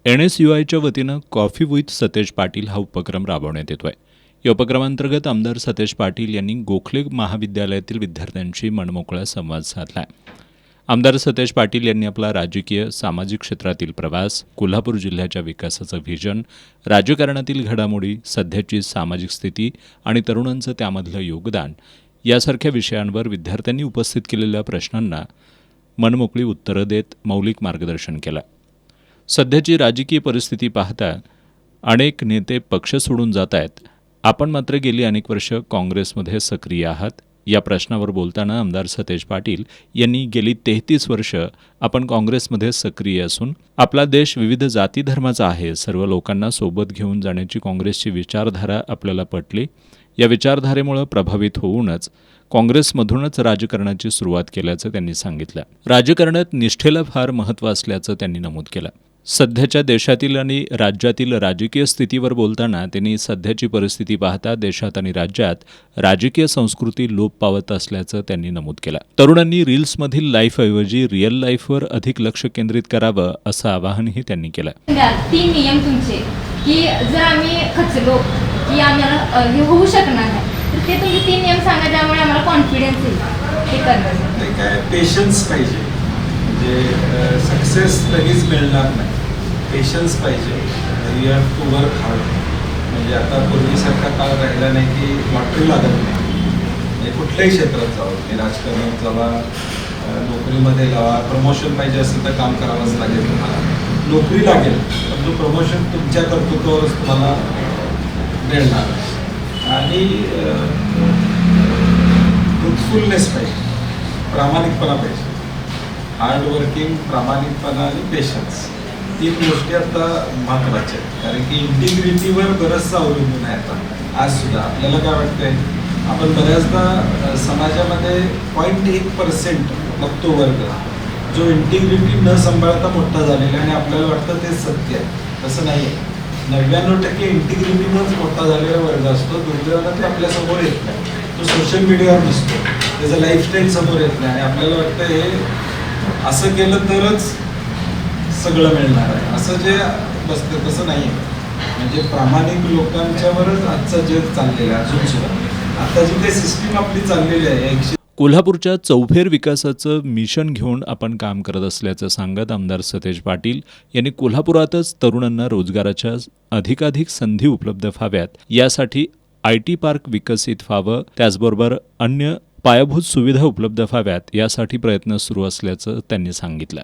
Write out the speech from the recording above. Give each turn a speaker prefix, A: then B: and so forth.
A: NSUIच्या वतीनं coffee with Satej Patil हा उपक्रम राबवण्यात येतोय. या उपक्रमांतर्गत आमदार सतेज पाटील यांनी गोखले महाविद्यालयातील विद्यार्थ्यांशी मनमोकळा संवाद साधलाय. आमदार सतेज पाटील यांनी आपला राजकीय सामाजिक क्षेत्रातील प्रवास, कोल्हापूर जिल्ह्याच्या विकासाचं व्हिजन, राजकारणातील घडामोडी, सध्याची सामाजिक स्थिती आणि तरुणांचं त्यामधलं योगदान यासारख्या विषयांवर विद्यार्थ्यांनी उपस्थित केलेल्या प्रश्नांना मनमोकळी उत्तरं देत मौलिक मार्गदर्शन केलं. सध्याची राजकीय परिस्थिती पाहता अनेक नेते पक्ष सोडून जात आहेत. आपण मात्र गेली अनेक वर्ष काँग्रेसमध्ये सक्रिय आहात. या प्रश्नावर बोलताना आमदार सतेज पाटील यांनी गेली 33 वर्ष आपण काँग्रेसमध्ये सक्रिय असून आपला देश विविध जाती धर्माचा आहे. सर्व लोकांना सोबत घेऊन जाण्याची काँग्रेसची विचारधारा आपल्याला पटली. या विचारधारेमुळे प्रभावित होऊनच काँग्रेसमधूनच राजकारणाची सुरुवात केल्याचं त्यांनी सांगितलं. राजकारणात निष्ठेला फार महत्त्व असल्याचं त्यांनी नमूद केलं. सध्याच्या देशातील आणि राज्यातील राजकीय स्थितीवर बोलताना त्यांनी सध्याची परिस्थिती पाहता देशात आणि राज्यात राजकीय संस्कृती लोप पावत असल्याचं त्यांनी नमूद केलं. तरुणांनी रील्समधील लाईफऐवजी रिअल लाईफवर अधिक लक्ष केंद्रित करावं असं आवाहनही त्यांनी केलं.
B: 3 नियम तुमचे की जर आम्ही खचलो की आम्हाला हे होऊ शकणार नाही, तर ते तुम्ही 3 नियम सांगा ज्यामुळे आम्हाला कॉन्फिडन्स येईल हे करण्यासाठी.
C: ते काय पेशन्स पाहिजे, म्हणजे सक्सेस लगेच मिळणार नाही. पेशन्स पाहिजे. You have to work hard. म्हणजे आता पूर्वीसारखा काळ राहिला नाही की लॉटरी लागत नाही. म्हणजे कुठल्याही क्षेत्रात जावं, की राजकारणात जावा, नोकरीमध्ये लावा, प्रमोशन पाहिजे असेल तर काम करावंच लागेल तुम्हाला. नोकरी लागेल पण तो प्रमोशन तुमच्या कर्तृत्वावरच तुम्हाला मिळणार. आणि ट्रुथफुलनेस पाहिजे, प्रामाणिकपणा पाहिजे. हार्डवर्किंग, प्रामाणिकपणा आणि पेशन्स, 3 गोष्टी आता महत्त्वाच्या आहेत. कारण की इंटिग्रिटीवर बरंचसं अवलंबून आहे. आता आजसुद्धा आपल्याला काय वाटतंय, आपण बऱ्याचदा समाजामध्ये 0.1% बघतो वर्ग जो इंटिग्रिटी न सांभाळता मोठा झालेला आणि आपल्याला वाटतं ते सत्य आहे. तसं नाही आहे. 99% इंटिग्रिटीनंच मोठा झालेला वर्ग असतो. दुर्दैवानं ते आपल्यासमोर येत नाही. तो सोशल मीडियावर दिसतो, त्याचं लाईफस्टाईल समोर येत नाही आणि आपल्याला वाटतं हे असं केलं तरच सगळं मिळणार आहे. असं जे बसतं तसं नाही आहे. म्हणजे प्रामाणिक लोकांच्यावरच आजचं जग चाललेलं आहे. अजून सुद्धा आता जी काही सिस्टीम आपली चाललेली आहे.
A: कोल्हापूरच्या चौफेर विकासाचं मिशन घेऊन आपण काम करत असल्याचं सांगत आमदार सतेज पाटील यांनी कोल्हापुरातच तरुणांना रोजगाराच्या अधिकाधिक संधी उपलब्ध व्हाव्यात यासाठी IT पार्क विकसित व्हावं, त्याचबरोबर अन्य पायाभूत सुविधा उपलब्ध व्हाव्यात यासाठी प्रयत्न सुरू असल्याचं त्यांनी सांगितलं.